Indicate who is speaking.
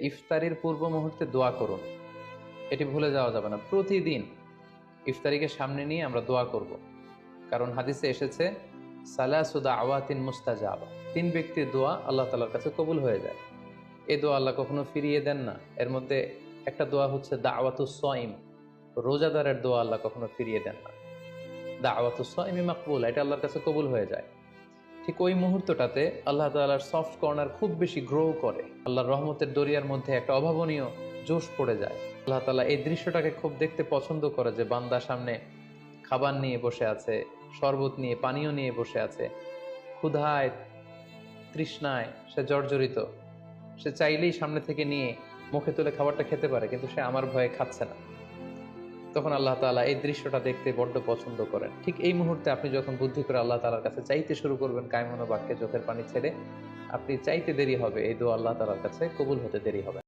Speaker 1: ইফতারির পূর্ব মুহূর্তে দোয়া করুন, এটি ভুলে যাওয়া যাবে না। প্রতিদিন ইফতারিকে সামনে নিয়ে আমরা দোয়া করব, কারণ হাদিসে এসেছে সালাসু দাওয়াতিন মুস্তাজাবা, তিন ব্যক্তির দোয়া আল্লাহ তাআলার কাছে কবুল হয়ে যায়। এই দোয়া আল্লাহ কখনো ফিরিয়ে দেন না। এর মধ্যে একটা দোয়া হচ্ছে দাওয়াতুস সাইম, রোজাদারের দোয়া আল্লাহ কখনো ফিরিয়ে দেন না। দাওয়াতুস সাইমি মাকবুল, এটা আল্লাহর কাছে কবুল হয়ে যায়। ঠিক ওই মুহূর্তটাতে আল্লাহ তাআলার সফট কর্নার খুব বেশি গ্রো করে, আল্লাহর রহমতের দরিয়ার মধ্যে একটা অভাবনীয় জোশ পড়ে যায়। আল্লাহ তাআলা এই দৃশ্যটাকে খুব দেখতে পছন্দ করে, যে বান্দা সামনে খাবার নিয়ে বসে আছে, শরবত নিয়ে, পানীয় নিয়ে বসে আছে, ক্ষুধায় তৃষ্ণায় সে জর্জরিত, সে চাইলেই সামনে থেকে নিয়ে মুখে তুলে খাবারটা খেতে পারে, কিন্তু সে আমার ভয়ে খাচ্ছে না। তখন আল্লাহ তাআলা এই দৃশ্যটা দেখতে বড্ড পছন্দ করেন। ঠিক এই মুহূর্তে আপনি যখন বুদ্ধি করে আল্লাহ তাআলার কাছে চাইতে শুরু করবেন, কায়মনো বাক্যে চোখের পানি ছেড়ে, আপনি চাইতে দেরি হবে, এই দোয়া আল্লাহ তাআলার কাছে কবুল হতে দেরি হবে।